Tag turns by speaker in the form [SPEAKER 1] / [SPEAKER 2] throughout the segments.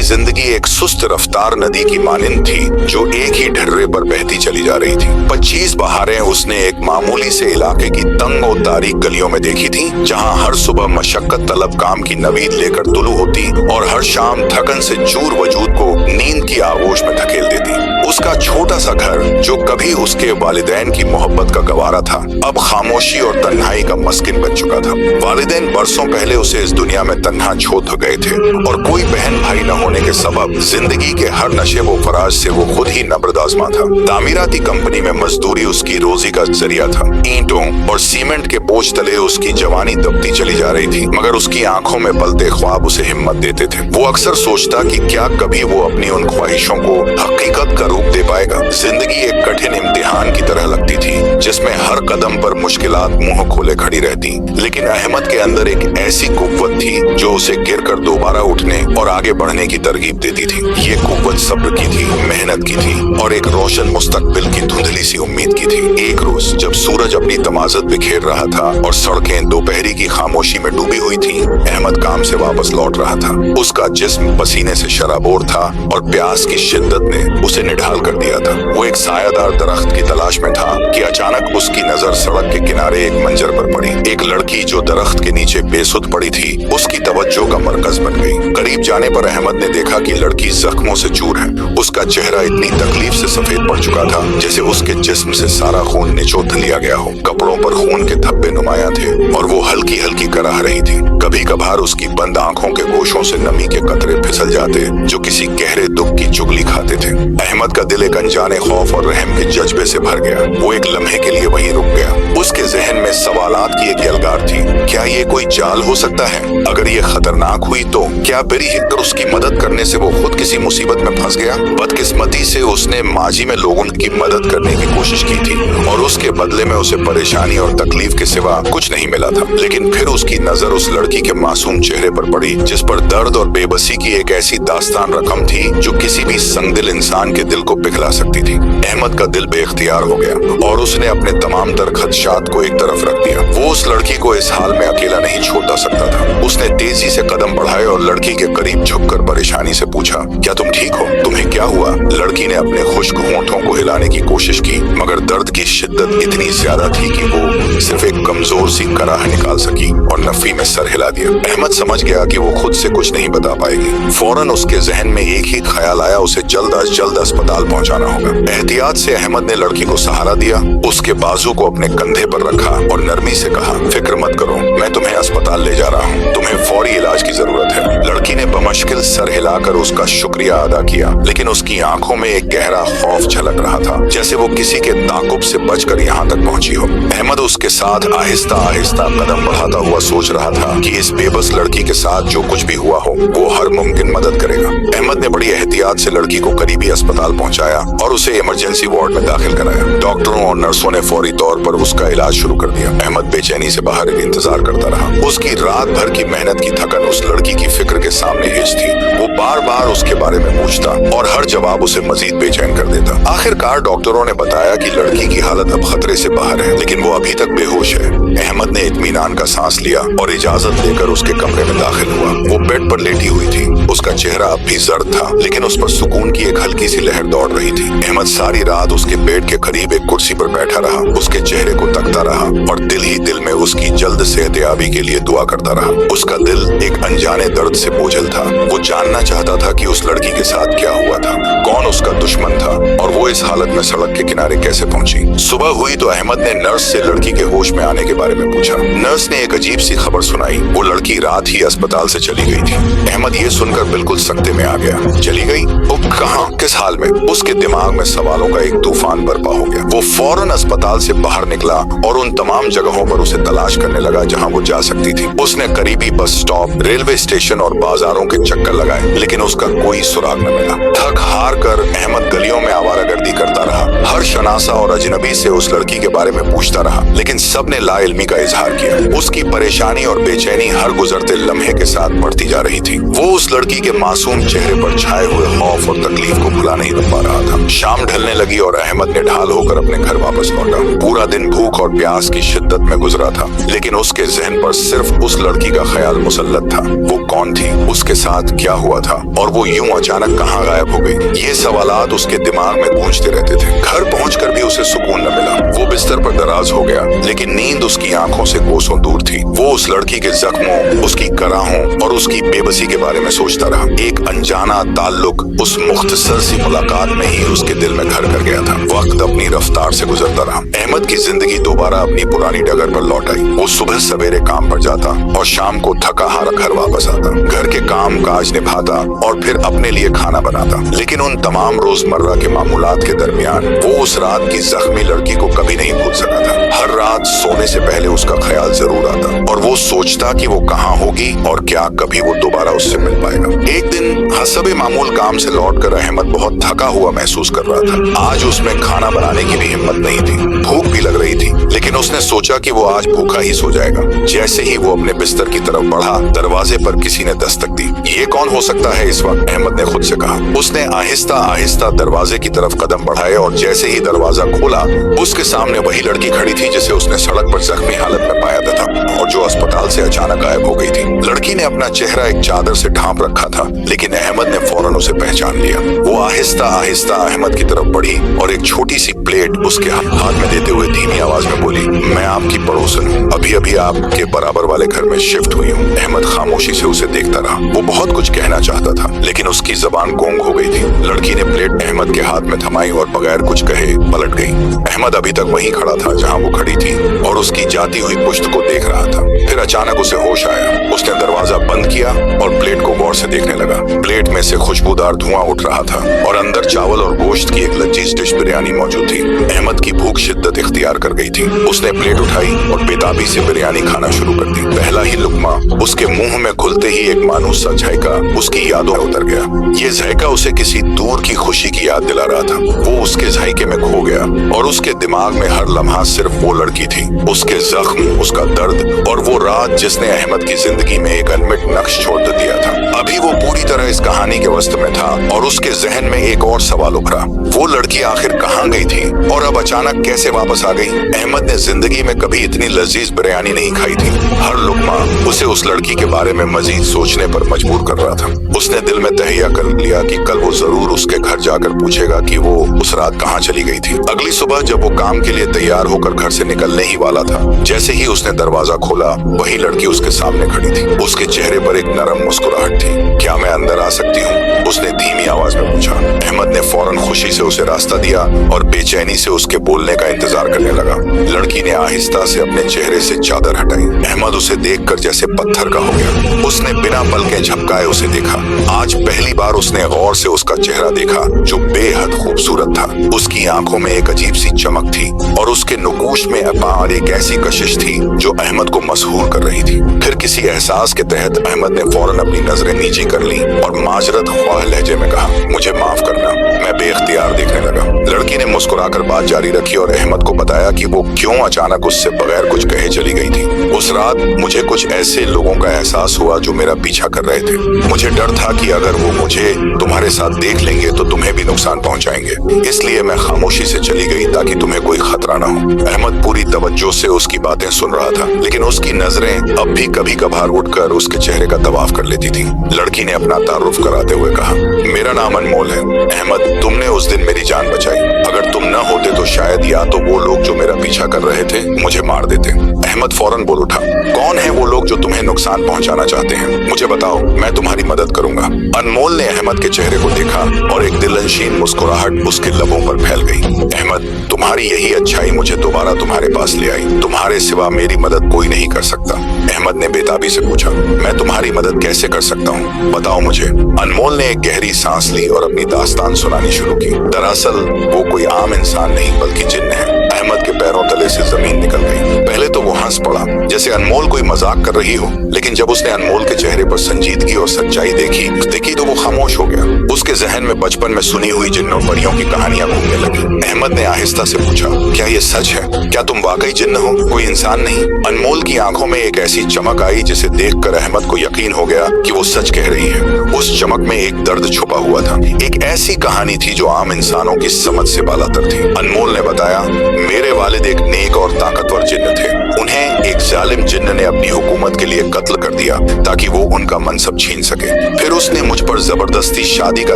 [SPEAKER 1] की जिंदगी एक सुस्त रफ्तार नदी की मानिंद थी जो एक ही ढर्रे पर बहती चली जा रही थी। 25 बहारें उसने एक मामूली से इलाके की तंग और तारीक गलियों में देखी थी, जहां हर सुबह मशक्कत तलब काम की नवीद लेकर तुलू होती और हर शाम थकन से चूर वजूद को नींद की आगोश में धकेल देती। उसका छोटा सा घर जो कभी उसके वालिदैन की मोहब्बत का गवारा था, अब खामोशी और तन्हाई का मस्किन बन चुका था। वालिदैन बरसों पहले उसे इस दुनिया में तन्हा छोड़ गए थे और कोई बहन भाई न होने के सबब जिंदगी के हर नशे व फराज से वो खुद ही नब्रद आज़मा था। तामीराती कंपनी में मजदूरी उसकी रोजी का जरिया था। ईंटों और सीमेंट के बोझ तले उसकी जवानी दबती चली जा रही थी, मगर उसकी आंखों में पलते ख्वाब उसे हिम्मत देते थे। वो अक्सर सोचता कि क्या कभी वो अपनी उन ख्वाहिशों को हकीकत का रूप दे पाएगा। जिंदगी एक कठिन इम्तिहान की तरह लगती थी, जिसमें हर कदम पर मुश्किलात मुंह खोले खड़ी रहती, लेकिन अहमद के अंदर एक ऐसी कुव्वत थी जो उसे गिरकर दोबारा उठने और आगे बढ़ने की तरगीब देती थी। ये कुव्वत सब्र की थी, मेहनत की थी और एक रोशन मुस्तकबिल की धुंधली सी उम्मीद की थी। एक रोज जब सूरज अपनी तमाज़त बिखेर रहा था और सड़कें दोपहरी की खामोशी में डूबी हुई थी, अहमद काम से वापस लौट रहा था। उसका जिस्म पसीने से शराबोर था और प्यास की शिद्दत ने उसे निढाल कर दिया था। वो एक सायादार दरख्त की तलाश में था कि अचानक उसकी नजर सड़क के किनारे एक मंजर पर पड़ी। एक लड़की जो दरख्त के नीचे बेसुध पड़ी थी, उसकी तवज्जो का मरकज बन गई। करीब जाने पर अहमद ने देखा कि लड़की जख्मों से चूर है। उसका चेहरा इतनी तकलीफ से सफेद पड़ चुका था जैसे उसके जिस्म से सारा खून निचोड़ लिया गया हो। कपड़ों पर खून के धब्बे नुमाया थे और वो हल्की हल्की कराह रही थी। कभी कभार उसकी बंद आंखों के गोशों से नमी के कतरे फिसल जाते जो किसी गहरे दुख की चुगली खाते थे। अहमद का दिल एक अनजाने खौफ और रहम के जज्बे से भर गया। वो एक लम्हे के लिए वहीं रुक गया। उसके जहन में सवालात की एक यलगार थी। क्या ये कोई चाल हो सकता है? अगर ये खतरनाक हुई तो क्या बेरी हिक्कर उसकी मदद करने से वो खुद किसी मुसीबत में फंस गया? बदकिस्मती से उसने माजी में लोगों की मदद करने की कोशिश की थी और उसके बदले में उसे परेशानी और तकलीफ के सिवा कुछ नहीं मिला था। लेकिन फिर उसकी नजर उस लड़की के मासूम चेहरे पर पड़ी, जिस पर दर्द और बेबसी की एक ऐसी दास्तान रकम थी जो किसी भी संगदिल इंसान के दिल को पिघला सकती थी। अहमद का दिल बेख्तियार हो गया और उसने अपने तमाम तर खदशात को एक तरफ रख दिया। वो उस लड़की को इस हाल में अकेला नहीं छोड़ सकता था। उसने तेजी से कदम बढ़ाए और लड़की के करीब झुककर परेशानी से पूछा, क्या तुम ठीक हो? तुम्हें क्या हुआ? लड़की ने अपने खुश्क होंठों को हिलाने की कोशिश की, मगर दर्द की शिद्दत इतनी ज्यादा थी कि वो सिर्फ एक कमजोर सी कराह निकाल सकी और नफी में सर हिला दिया। अहमद समझ गया कि वो खुद से कुछ नहीं बता पाएगी। फौरन उसके जहन में एक ही ख्याल आया, उसे जल्द अज जल्द अस्पताल पहुंचाना होगा। एहतियात से अहमद ने लड़की को सहारा दिया, उसके बाजू को अपने कंधे पर रखा और नरमी से कहा, फिक्र मत करो, मैं तुम्हें अस्पताल ले जा रहा हूँ। तुम्हें फौरी इलाज की जरूरत है। लड़की ने बमुश्किल सर हिलाकर उसका शुक्रिया अदा किया, लेकिन उसकी आंखों में एक गहरा खौफ झलक रहा था, जैसे वो किसी के ताकुब से बचकर यहाँ तक पहुंची हो। अहमद उसके साथ आहिस्ता आहिस्ता कदम बढ़ाता हुआ सोच रहा था कि इस बेबस लड़की के साथ जो कुछ भी हुआ हो, वो हर मुमकिन मदद करेगा। अहमद ने बड़ी एहतियात से लड़की को करीबी अस्पताल पहुंचाया और उसे इमरजेंसी वार्ड में दाखिल कराया। डॉक्टरों और नर्सों ने फौरी तौर पर उसका इलाज शुरू कर दिया। अहमद बेचैनी से बाहर इंतजार करता रहा। उसकी रात भर की मेहनत की थकन उस लड़की की फिक्र के सामने हिज थी। वो बार बार उसके बारे में पूछता और हर जवाब उसे मजीद बेचैन कर देता। आखिरकार डॉक्टरों ने बताया कि लड़की की हालत अब खतरे से बाहर है, लेकिन वो अभी तक बेहोश है। अहमद ने इत्मीनान का सांस लिया और इजाजत लेकर उसके कमरे में दाखिल हुआ। वो बेड पर लेटी हुई थी। उसका चेहरा अब भी जर्द था, लेकिन उस पर सुकून की एक हल्की सी लहर दौड़ रही थी। अहमद सारी रात उसके बेड के करीब एक कुर्सी पर बैठा रहा, उसके चेहरे को तकता रहा और दिल ही दिल में उसकी जल्द सेहतयाबी के लिए दुआ करता रहा। उसका दिल एक अनजाने दर्द से बोझल था। वो जानना चाहता था कि उस लड़की के साथ क्या हुआ था, कौन उसका दुश्मन था और वो इस हालत में सड़क के किनारे कैसे पहुंची। सुबह हुई तो अहमद ने नर्स से लड़की के होश में आने के बारे में पूछा। नर्स ने एक अजीब सी खबर सुनाई, वो लड़की रात ही अस्पताल से चली गई थी। अहमद ये सुनकर बिल्कुल सख्ते में आ गया। चली गई? वो कहाँ, किस हाल में? उसके दिमाग में सवालों का एक तूफान बर्पा हो गया। वो फौरन अस्पताल से बाहर निकला और उन तमाम जगहों पर उसे तलाश करने लगा जहाँ वो जा सकती थी। उसने करीबी बस स्टॉप, रेलवे स्टेशन और बाजारों के चक्कर लगाए, लेकिन उसका कोई सुराग न मिला। थक हार कर अहमद गलियों में आवारागर्दी करता रहा। हर शनासा और अजनबी से उस लड़की के बारे में पूछता रहा, लेकिन सबने लाइल्मी का इजहार किया। उसकी परेशानी और बेचैनी हर गुजरते लम्हे के साथ बढ़ती जा रही थी। वो उस लड़की के मासूम चेहरे पर छाए हुए खौफ और तकलीफ को भुला नहीं पा रहा था। शाम ढलने लगी और अहमद ने ढाल होकर अपने घर वापस लौटा। पूरा दिन भूख और प्यास की शिद्दत में गुजरा था, लेकिन उसके जहन पर सिर्फ उस लड़की का ख्याल मुसल्लत था। वो कौन थी? उसके साथ क्या हुआ था और वो यूं अचानक कहाँ गायब हो गई। ये सवालात उसके दिमाग में गूंजते रहते थे। घर पहुंचकर भी उसे सुकून न मिला। वो बिस्तर पर दराज हो गया, लेकिन नींद उसकी आंखों से कोसों दूर थी। वो उस लड़की के जख्मों, उसकी कराहों और उसकी बेबसी के बारे में सोचता रहा। एक अनजाना ताल्लुक उस मुख्तसर सी मुलाकात में ही उसके दिल में घर कर गया था। वक्त अपनी रफ्तार से गुजरता रहा। अहमद की जिंदगी दोबारा अपनी पुरानी डगर पर लौट आई। वो सुबह सवेरे काम पर जाता और शाम को थका हारा घर वापस आता। घर के काम काज निभाता और फिर अपने लिए खाना बनाता। लेकिन उन तमाम रोजमर्रा के मामूलात के दरमियान वो उस रात की जख्मी लड़की को कभी नहीं भूल सका था। हर रात सोने से पहले उसका ख्याल जरूर आता और वो सोचता कि वो कहाँ होगी और क्या कभी वो दोबारा उससे मिल पाएगा। एक दिन हसबे मामूल काम से लौटकर अहमद बहुत थका हुआ महसूस कर रहा था। आज उसमें खाना बनाने की भी हिम्मत नहीं थी। भूख भी लग रही थी, लेकिन उसने सोचा कि वो आज भूखा ही सो जाएगा। जैसे ही वो अपने बिस्तर की तरफ बढ़ा, दरवाजे पर किसी ने दस्तक दी। ये कौन हो सकता है इस वक्त, अहमद ने खुद से कहा। उसने आहिस्ता आहिस्ता दरवाजे की तरफ कदम बढ़ाए और जैसे ही दरवाजा खोला, उसके सामने वही लड़की खड़ी थी जिसे उसने सड़क पर जख्मी हालत में पाया था और जो अस्पताल से अचानक गायब हो गई थी। लड़की ने अपना चेहरा एक चादर से ढांप रखा था, लेकिन अहमद ने फौरन उसे पहचान लिया। वो आहिस्ता आहिस्ता अहमद की तरफ बढ़ी और एक छोटी सी प्लेट उसके हाथ में देते हुए धीमी आवाज में बोली, मैं आपकी पड़ोसन हूँ, अभी अभी आपके बराबर वाले घर में शिफ्ट हुई हूँ। अहमद खामोशी से उसे देखता रहा। वो बहुत कुछ कहना चाहता था, लेकिन उसकी जबान गोंग हो गई थी। लड़की ने प्लेट अहमद के हाथ में थमाई और बगैर कुछ कहे पलट गई। अहमद अभी तक वहीं खड़ा था जहाँ वो खड़ी थी और उसकी जाती हुई पुश्त को देख रहा था। फिर अचानक उसे होश आया। उसने दरवाजा बंद किया और प्लेट को गौर से देखने लगा। प्लेट में से खुशबूदार धुआं उठ रहा था और अंदर चावल और गोश्त की एक लजीज डिश बिरयानी मौजूद थी। अहमद की भूख शिद्दत इख्तियार कर गई थी। उसने प्लेट उठाई और बेताबी से बिरयानी खाना शुरू कर दी। पहला ही लुकमा उसके मुंह में घुलते ही एक मानूस सा जायका उसकी यादों में उतर गया। ये जायका उसे किसी दूर की खुशी की याद दिला रहा था। वो उसके जायके में खो गया और उसके दिमाग में हर लम्हा सिर्फ वो लड़की थी, उसके जख्म, उसका दर्द और वो रात जिसने अहमद की जिंदगी में एक अनमिट नक्श छोड़ दिया था। अभी वो पूरी तरह इस कहानी के वस्त में था और उसके जहन में एक और सवाल उभरा, वो लड़की आखिर कहाँ गई थी और अब अचानक कैसे वापस आ गई। अहमद ने जिंदगी में कभी इतनी लजीज बिरयानी नहीं खाई थी। हर लुकमा उसे उस लड़की के बारे में मजीद सोचने पर मजबूर कर रहा था। उसने दिल में तहैया कर लिया कि कल वो जरूर उसके घर जाकर पूछेगा कि वो उस रात कहाँ चली गई थी। अगली सुबह जब वो काम के लिए तैयार होकर घर से निकलने ही वाला था, जैसे ही उसने दरवाजा खोला, वही लड़की उसके सामने खड़ी थी। उसके चेहरे पर एक नरम मुस्कुराहट थी। क्या मैं अंदर आ सकती हूँ? उसने धीमी आवाज में पूछा। अहमद ने फौरन खुशी से उसे रास्ता दिया और बेचैनी से उसके बोलने का इंतजार करने लगा। लड़की ने आहिस्ता से अपने चेहरे से चादर हटाई। अहमद उसे देखकर जैसे पत्थर का हो गया। उसने बिना पलकें झपकाए उसे देखा। आज पहली बार उसने गौर से उसका चेहरा देखा, जो बेहद खूबसूरत था। उसकी आंखों में एक अजीब सी चमक थी और उसके नुकूश में अपार एक ऐसी कशिश थी जो अहमद को मसहूर कर रही थी। फिर किसी एहसास के तहत अहमद ने फौरन अपनी नजरें नीची कर ली और माजरत ख्वाह लहजे में कहा, मुझे माफ करना, मैं बेख्तियार देखने लगा। लड़की ने मुस्कुराकर बात जारी रखी और अहमद को बताया कि वो क्यों अचानक उससे बगैर कुछ कहे चली गई थी। उस रात मुझे कुछ ऐसे लोगों का एहसास हुआ जो मेरा पीछा कर रहे थे। मुझे डर था कि अगर वो मुझे तुम्हारे साथ देख लेंगे तो तुम्हें भी नुकसान पहुंचाएंगे, इसलिए मैं खामोशी से चली गई ताकि तुम्हें कोई खतरा न हो। अहमद पूरी तवज्जो से उसकी बातें सुन रहा था, लेकिन उसकी नजरें अब भी कभी कभार उठकर उसके चेहरे का तवाफ कर लेती थी। लड़की ने अपना तारुफ कराते हुए कहा, मेरा नाम अनमोल है। अहमद, तुमने उस दिन मेरी जान बचाई। अगर तुम न होते तो शायद या तो वो लोग जो मेरा पीछा कर रहे थे मुझे मार देते। अहमद फौरन बोल उठा, कौन है वो लोग जो तुम्हें नुकसान पहुंचाना चाहते हैं? मुझे बताओ, मैं तुम्हारी मदद करूंगा। अनमोल ने अहमद के चेहरे को देखा और एक दिलनशीन मुस्कुराहट उसके लबों पर फैल गई। अहमद, तुम्हारी यही अच्छाई मुझे दोबारा तुम्हारे पास ले आई। तुम्हारे सिवा मेरी मदद कोई नहीं कर सकता। अहमद ने बेताबी से पूछा, मैं तुम्हारी मदद कैसे कर सकता हूँ, बताओ मुझे। अनमोल ने एक गहरी सांस ली और अपनी दास्तान सुनानी शुरू की। दरअसल वो कोई आम इंसान नहीं बल्कि जिन्न है। अहमद के पैरों तले से जमीन निकल गई। पहले तो वो हंस पड़ा जैसे अनमोल कोई मजाक कर रही हो, लेकिन जब उसने अनमोल के चेहरे पर संजीदगी और सच्चाई देखी तो वो खामोश हो गया। उसके जहन में बचपन में सुनी हुई जिन्नों परियों की कहानियां घूमने लगी। अहमद ने आहिस्ता से पूछा, क्या ये सच है? क्या तुम वाकई जिन्न हो, कोई इंसान नहीं? अनमोल की आंखों में एक ऐसी चमक आई जिसे देखकर अहमद को यकीन हो गया कि वो सच कह रही है। उस चमक में एक दर्द छुपा हुआ था, एक ऐसी कहानी थी जो आम इंसानों की समझ से बालातर थी। अनमोल ने बताया, मेरे वालिद एक नेक और ताकतवर जिन्न थे। उन्हें एक जालिम जिन्न ने अपनी हुकूमत के लिए कत्ल कर दिया ताकि वो उनका मनसब छीन सके। फिर उसने मुझ पर जबरदस्ती शादी का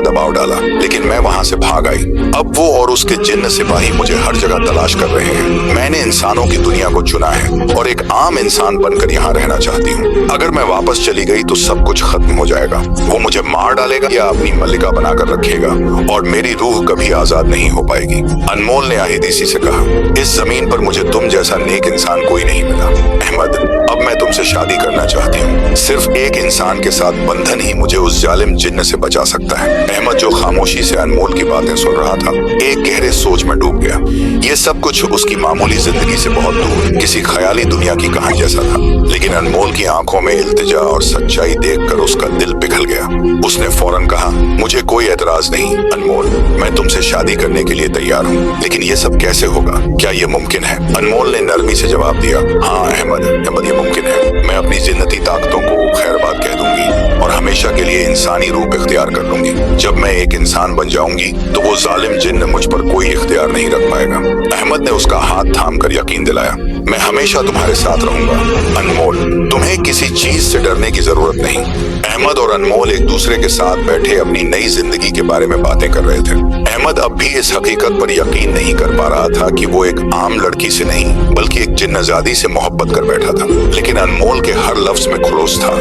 [SPEAKER 1] दबाव डाला, लेकिन मैं वहाँ से भाग आई। अब वो और उसके जिन्न सिपाही मुझे हर जगह तलाश कर रहे हैं। मैंने इंसानों की दुनिया को चुना है और एक आम इंसान बनकर यहाँ रहना चाहती हूँ। अगर मैं वापस चली गई तो सब कुछ खत्म हो जाएगा। वो मुझे मार डालेगा या अपनी मल्लिका बनाकर रखेगा और मेरी रूह कभी आजाद नहीं हो पाएगी। अनमोल ने आहिदी से कहा, इस जमीन पर मुझे तुम जैसा नेक इंसान कोई नहीं मिला। अहमद, अब मैं तुमसे शादी करना चाहती हूँ। सिर्फ एक इंसान के साथ बंधन ही मुझे उस जालिम जिन्न से बचा सकता है। अहमद, जो खामोशी से अनमोल की बातें सुन रहा था, एक गहरे सोच में डूब गया। ये सब कुछ उसकी मामूली जिंदगी से बहुत दूर किसी ख्याली दुनिया की कहानी जैसा था। लेकिन अनमोल की आंखों में इल्तिजा और सच्चाई देखकर उसका दिल पिघल गया। उसने फौरन कहा, मुझे कोई एतराज नहीं अनमोल, मैं तुमसे शादी करने के लिए तैयार हूँ, लेकिन ये सब कैसे होगा? क्या ये मुमकिन है? अनमोल ने नरमी से जवाब दिया, हाँ अहमद, ये मुमकिन है। मैं अपनी जिन्नती ताकतों को खैरबाद कह दूंगी और हमेशा के लिए इंसानी रूप इख्तियार कर लूंगी। जब मैं एक इंसान बन जाऊंगी तो वो जालिम जिन्न मुझ पर कोई इख्तियार नहीं रख पाएगा। अहमद ने उसका हाथ थाम कर यकीन दिलाया, मैं हमेशा तुम्हारे साथ रहूंगा अनमोल, तुम्हें किसी चीज से डरने की जरूरत नहीं। अहमद और अनमोल एक दूसरे के साथ बैठे अपनी नई जिंदगी के बारे में बातें कर रहे थे। अहमद अब भी इस हकीकत पर यकीन नहीं कर पा रहा था कि वो एक आम लड़की से नहीं बल्कि एक जिन्नजादी से मोहब्बत कर बैठा था। लेकिन अनमोल के हर लफ्ज में खुलूस था,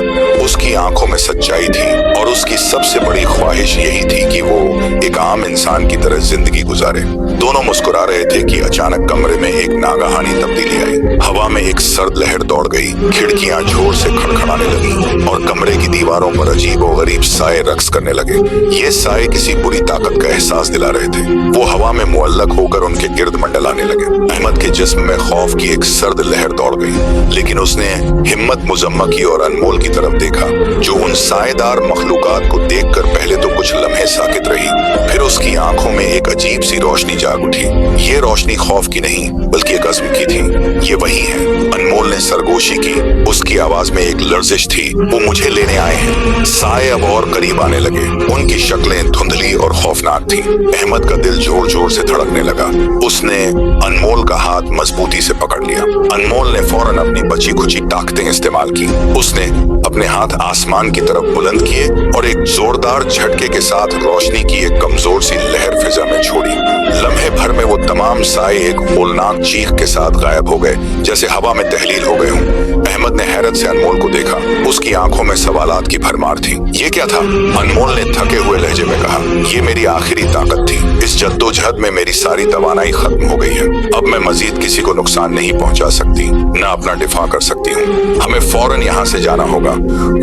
[SPEAKER 1] उसकी आंखों में सच्चाई थी और उसकी सबसे बड़ी ख्वाहिश यही थी कि वो एक आम इंसान की तरह जिंदगी गुजारे। दोनों मुस्कुरा रहे थे कि अचानक कमरे में एक नागहानी तब्दीली आई। हवा में एक सर्द लहर दौड़ गई, खिड़कियां जोर से खड़खड़ाने लगी और कमरे की दीवारों पर अजीब और गरीब साए रक्स करने लगे। ये साए किसी बुरी ताकत का एहसास दिला रहे थे। वो हवा में मुअल्लक होकर उनके गिर्द मंडलाने लगे। अहमद के जिस्म में खौफ की एक सर्द लहर दौड़ गई, लेकिन उसने हिम्मत मुजम्मा की और अनमोल की तरफ देखा, जो उन साएदार मखलूकात को देखकर पहले तो कुछ लम्हे साकित रही, फिर उसकी आंखों में एक अजीब सी रोशनी जाग उठी। ये रोशनी खौफ की नहीं बल्कि एक अज़्म की थी। ये वही है, अनमोल ने सरगोशी की। उसकी आवाज में एक लर्जिश थी, वो मुझे लेने आए हैं। साए अब और करीब आने लगे, उनकी शक्लें धुंधली और खौफनाक थी। अहमद का दिल जोर जोर से धड़कने लगा। उसने अनमोल का हाथ मजबूती से पकड़ लिया। अनमोल ने फौरन अपनी बची खुची ताकतें इस्तेमाल की। उसने अपने हाथ आसमान की तरफ बुलंद किए और एक जोरदार झटके के साथ रोशनी की एक कमजोर सी लहर फिजा में छोड़ी। लम्हे भर में वो तमाम साए एक होलनाक चीख के साथ गायब हो गए, जैसे हवा में तहलील हो गए हों। अहमद ने हैरत से अनमोल को देखा। उसकी आंखों में सवालात की भरमार थी। ये क्या था? अनमोल ने थके हुए लहजे में कहा, ये मेरी आखिरी ताकत थी। इस जद्दोजहद में मेरी सारी तवानाई खत्म हो गई है। अब मैं मजीद किसी को नुकसान नहीं पहुंचा सकती, न अपना दिफा कर सकती हूँ। हमें फौरन यहाँ से जाना होगा।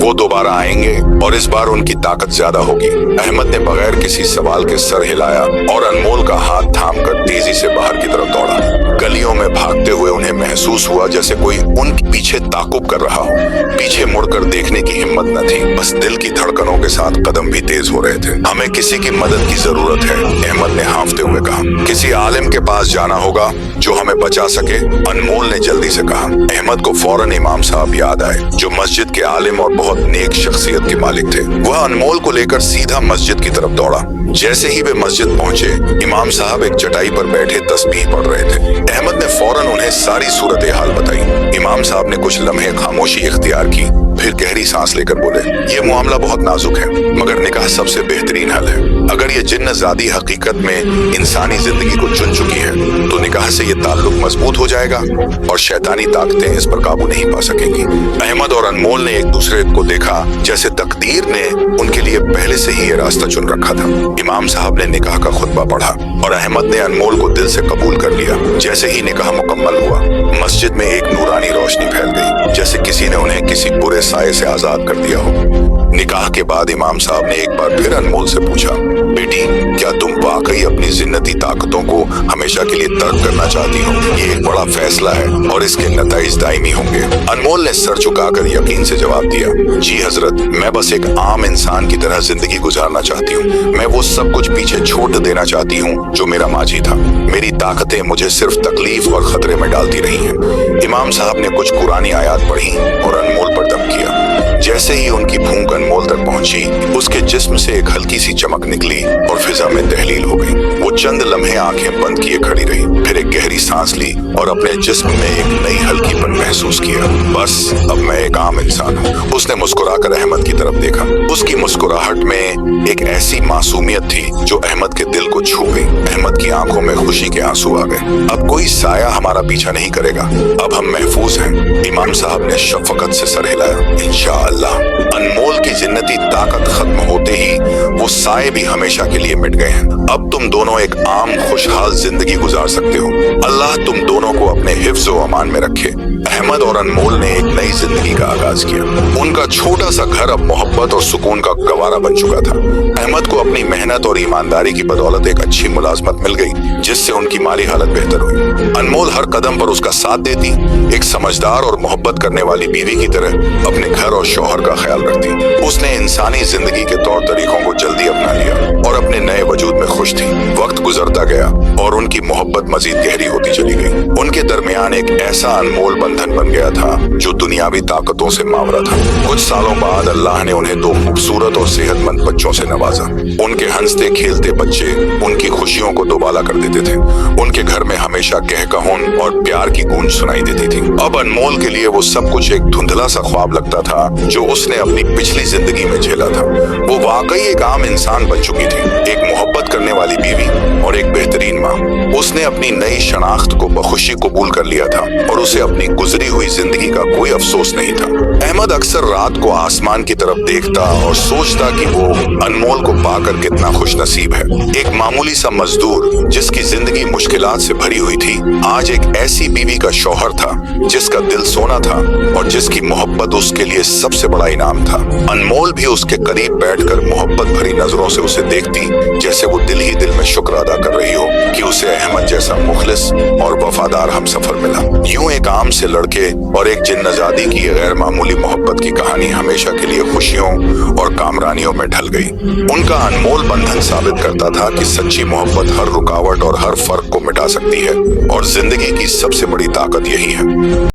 [SPEAKER 1] वो दोबारा आएंगे और इस बार उनकी ताकत ज्यादा होगी। अहमद ने बगैर किसी सवाल के सर हिलाया और अनमोल का हाथ थामकर तेजी से बाहर की तरफ दौड़ा। गलियों में भागते हुए उन्हें महसूस हुआ जैसे कोई उनके पीछे ताकुब कर रहा हो। पीछे मुड़कर देखने की हिम्मत न थी, बस दिल की धड़कनों के साथ कदम भी तेज हो रहे थे। हमें किसी की मदद की जरूरत है, अहमद ने हांफते हुए कहा। किसी आलिम के पास जाना होगा जो हमें बचा सके, अनमोल ने जल्दी से कहा। अहमद को फौरन इमाम साहब याद आए, जो मस्जिद के आलिम और बहुत नेक शख्सियत के मालिक थे। वह अनमोल को लेकर सीधा मस्जिद की तरफ दौड़ा। जैसे ही वे मस्जिद पहुंचे, इमाम साहब एक चटाई पर बैठे तस्बीह पढ़ रहे थे। अहमद ने फौरन उन्हें सारी सूरत हाल बताई। इमाम साहब ने कुछ लम्हे खामोशी इख्तियार की, फिर गहरी सांस लेकर बोले, ये मामला बहुत नाजुक है, मगर निकाह सबसे बेहतरीन हल है। अगर ये जिन्नजादी हकीकत में इंसानी जिंदगी को चुन चुकी है तो निकाह से ये ताल्लुक मजबूत हो जाएगा और शैतानी ताकतें इस पर काबू नहीं पा सकेंगी। अहमद और अनमोल ने एक दूसरे को देखा जैसे तकदीर ने उनके लिए पहले से ही ये रास्ता चुन रखा था। इमाम साहब ने निकाह का खुतबा पढ़ा और अहमद ने अनमोल को दिल से कबूल कर लिया। जैसे ही निकाह मुकम्मल हुआ, मस्जिद में एक नूरानी रोशनी फैल गई, जैसे किसी ने उन्हें किसी बुरे साए से आजाद कर दिया हो। निकाह के बाद इमाम साहब ने एक बार फिर अनमोल से पूछा, बेटी क्या तुम वाकई अपनी जिन्नती ताकतों को हमेशा के लिए तर्क करना चाहती हो? ये एक बड़ा फैसला है और इसके नताइज दायमी होंगे। अनमोल ने सर झुकाकर यकीन से जवाब दिया, जी हजरत, मैं बस एक आम इंसान की तरह जिंदगी गुजारना चाहती हूँ। मैं वो सब कुछ पीछे छोड़ देना चाहती हूँ जो मेरा माजी था। मेरी ताकतें मुझे सिर्फ तकलीफ और खतरे में डालती रही हैं। इमाम साहब ने कुछ कुरानी आयात पढ़ी और अनमोल पर दम किया। जैसे ही उनकी फूंक अनमोल तक पहुंची, उसके जिस्म से एक हल्की सी चमक निकली और फिजा में तहलील हो गई। वो चंद लम्हे आंखें बंद किए खड़ी रही, फिर एक गहरी सांस ली और अपने जिस्म में एक नई हल्कीपन महसूस किया। बस अब मैं एक आम इंसान हूँ। उसने मुस्कुराकर अहमद की तरफ देखा। उसकी मुस्कुराहट में एक ऐसी मासूमियत थी जो अहमद के दिल को छू गई। अहमद की आंखों में खुशी के आंसू आ गए। अब कोई साया हमारा पीछा नहीं करेगा, अब हम महफूज हैं। इमाम साहब ने शफकत से सर हिलाया। इंशाअल्लाह। अनमोल की जिन्नती ताकत खत्म होते ही वो साए भी हमेशा के लिए मिट गए हैं। अब तुम दोनों एक आम खुशहाल जिंदगी गुजार सकते हो। अल्लाह तुम दोनों को अपने हिफ्ज़ व अमान में रखे। अहमद और अनमोल ने एक नई जिंदगी का आगाज किया। उनका छोटा सा घर अब मोहब्बत और सुकून का गवारा बन चुका था। अहमद को अपनी मेहनत और ईमानदारी की बदौलत एक अच्छी मुलाजमत मिल गई, जिससे उनकी माली हालत बेहतर हुई। अनमोल हर कदम पर उसका साथ देती, एक समझदार और मोहब्बत करने वाली बीवी की तरह अपने घर और शौहर का ख्याल रखती। उसने इंसानी जिंदगी के तौर तरीकों को जल्दी अपना लिया और अपने नए वजूद में खुश थी। वक्त गुजरता गया और उनकी मोहब्बत मजीद गहरी होती चली गई। उनके दरमियान एक ऐसा अनमोल बंधन बन गया था जो दुनियावी ताकतों से मावरा था। कुछ सालों बाद अल्लाह ने उन्हें दो खूबसूरत और सेहतमंद बच्चों से नवाजा। उनके हंसते खेलते बच्चे उनकी खुशियों को दोबाला कर देते थे। उनके घर में हमेशा कहकहुन और प्यार की गूंज सुनाई देती थी। अब अनमोल के लिए वो सब कुछ एक धुंधला सा ख्वाब लगता था जो उसने अपनी पिछली जिंदगी में झेला था। वो वाकई एक आम इंसान बन चुकी थी, एक मोहब्बत करने वाली बीवी और एक बेहतरीन माँ। उसने अपनी नई शनाख्त को बखुशी कबूल कर लिया था और उसे अपनी गुजरी हुई जिंदगी का कोई अफसोस नहीं था। अहमद अक्सर रात को आसमान की तरफ देखता और सोचता कि वो अनमोल को पाकर कितना खुशनसीब है। एक मामूली सा मजदूर जिसकी जिंदगी मुश्किलात से भरी हुई थी, आज एक ऐसी बीवी का शौहर था जिसका दिल सोना था और जिसकी मोहब्बत उसके लिए सबसे बड़ा इनाम था। अनमोल भी उसके करीब बैठकर मोहब्बत भरी नजरों से उसे देखती, जैसे वो दिल ही दिल में शुक्र अदा कर रही हो कि उसे अहमद जैसा मुखलिस और वफादार हमसफर मिला। यूं एक आम से लड़के और एक जिन्नजादी की गैर मामूली मोहब्बत की कहानी हमेशा के लिए खुशियों और कामरानियों में ढल गई। उनका अनमोल बंधन साबित करता था कि सच्ची मोहब्बत हर रुकावट और हर फर्क को मिटा सकती है और जिंदगी की सबसे बड़ी ताकत यही है।